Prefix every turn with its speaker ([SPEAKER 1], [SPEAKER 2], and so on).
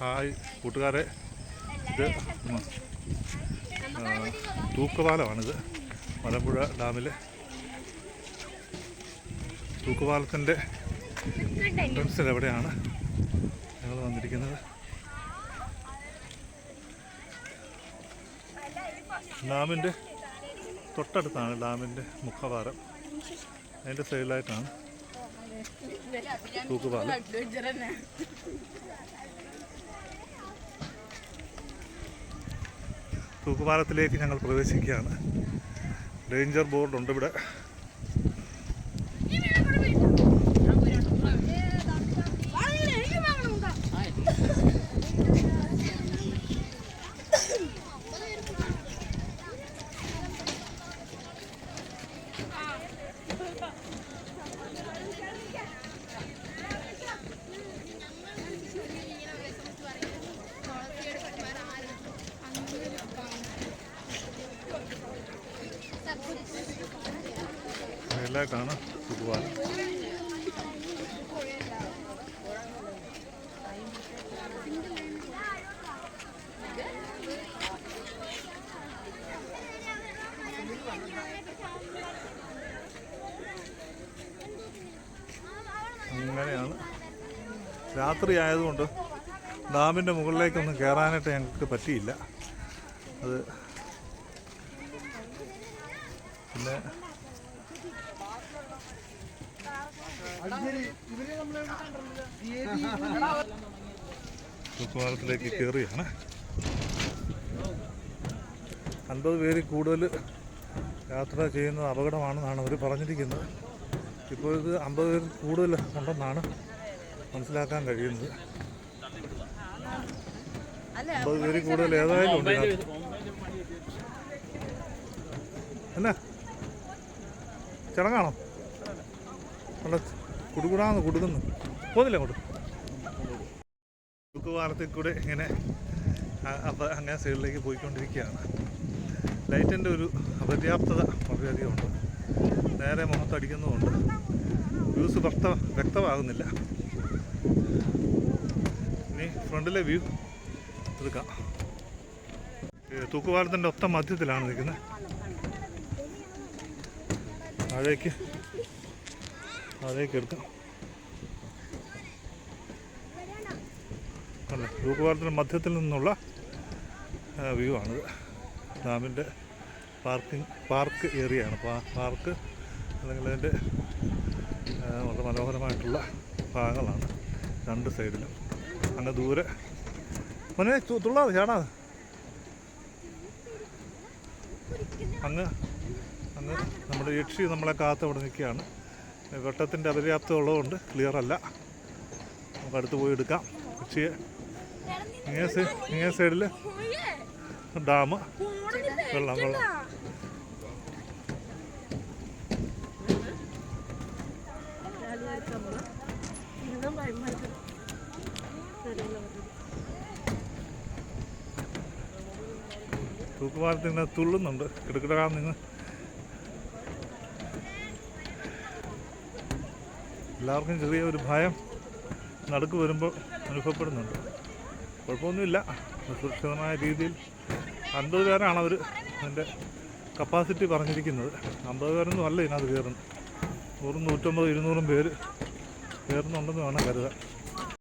[SPEAKER 1] Hi കൂട്ടുകാരെ, ഇത് തൂക്കുപാലമാണിത്. മലമ്പുഴ ഡാമിലെ തൂക്കുപാലത്തിൻ്റെ എൻട്രൻസിൽ എവിടെയാണ് ഞങ്ങൾ വന്നിരിക്കുന്നത്. ഡാമിൻ്റെ തൊട്ടടുത്താണ് ഡാമിൻ്റെ മുഖവാരം. അതിൻ്റെ സൈഡിലായിട്ടാണ് തൂക്കുപാലം. തൂക്കുപാലത്തിലേക്ക് ഞങ്ങൾ പ്രവേശിക്കുകയാണ്. ഡേഞ്ചർ ബോർഡുണ്ട് ഇവിടെ. ാണ് തൂക്കുപാലം. അങ്ങനെയാണ്. രാത്രി ആയതുകൊണ്ട് ഡാമിൻ്റെ മുകളിലേക്കൊന്നും കയറാനായിട്ട് ഞങ്ങൾക്ക് പറ്റിയില്ല. അത് പിന്നെ തൂക്കുപാലത്തിലേക്ക് കയറിയാണ്. 50 പേരിൽ കൂടുതൽ യാത്ര ചെയ്യുന്നത് അപകടമാണെന്നാണ് അവർ പറഞ്ഞിരിക്കുന്നത്. ഇപ്പോൾ ഇത് 50 പേരിൽ കൂടുതൽ ഉണ്ടെന്നാണ് മനസ്സിലാക്കാൻ കഴിയുന്നത്. 50 പേരിൽ കൂടുതൽ ഏതായാലും ഉണ്ട്. എന്നാ ചടങ്ങാണോ? നല്ല കുടുകുടാന്ന് കുടുക്കുന്നു. പോകുന്നില്ല അങ്ങോട്ട്. തൂക്കുപാലത്തിൽ കൂടെ ഇങ്ങനെ അങ്ങനെ സൈഡിലേക്ക് പോയിക്കൊണ്ടിരിക്കുകയാണ്. ലൈറ്റിൻ്റെ ഒരു അപര്യാപ്തത വളരെയധികം ഉണ്ട്. നേരെ മുഖത്തടിക്കുന്നതുകൊണ്ട് വ്യൂസ് വ്യക്തമാകുന്നില്ല. ഇനി ഫ്രണ്ടിലെ വ്യൂ എടുക്കാം. തൂക്കുപാലത്തിൻ്റെ ഒത്ത മധ്യത്തിലാണ് നിൽക്കുന്നത്. താഴേക്ക് എടുക്കാം. അല്ല, തൂക്കുപാലത്തിൻ്റെ മധ്യത്തിൽ നിന്നുള്ള വ്യൂ ആണിത്. ഡാമിൻ്റെ പാർക്ക് ഏരിയയാണ്. പാർക്ക് അല്ലെങ്കിൽ അതിൻ്റെ വളരെ മനോഹരമായിട്ടുള്ള ഭാഗങ്ങളാണ് രണ്ട് സൈഡിലും. അങ്ങ് ദൂരെ മോനെ തുള്ളാതെ ചാടാതെ. അങ്ങ് നമ്മുടെ യക്ഷി നമ്മളെ കാത്ത് അവിടെ നിൽക്കുകയാണ്. വെട്ടത്തിൻ്റെ അപര്യാപ്തത ഉള്ളതുകൊണ്ട് ക്ലിയർ അല്ല. നമുക്ക് അടുത്ത് പോയി എടുക്കാം യക്ഷിയെ. ഇങ്ങേ സൈഡിൽ ഡാം, വെള്ളം. തൂക്കുപാലത്തിൽ നിന്ന് തുള്ളുന്നുണ്ട്. കിടക്കിടാൻ നിന്ന് എല്ലാവർക്കും ചെറിയ ഒരു ഭയം നടുക്ക് വരുമ്പോൾ അനുഭവപ്പെടുന്നുണ്ട്. കുഴപ്പമൊന്നുമില്ല. സുരക്ഷിതമായ രീതിയിൽ 50 പേരാണ് അവർ അതിൻ്റെ കപ്പാസിറ്റി പറഞ്ഞിരിക്കുന്നത്. 50 പേരൊന്നും അല്ല ഇതിനകത്ത് കയറുന്നത്. 100, 150, 200 പേര് കയറുന്നുണ്ടെന്ന് വേണം കരുതാൻ.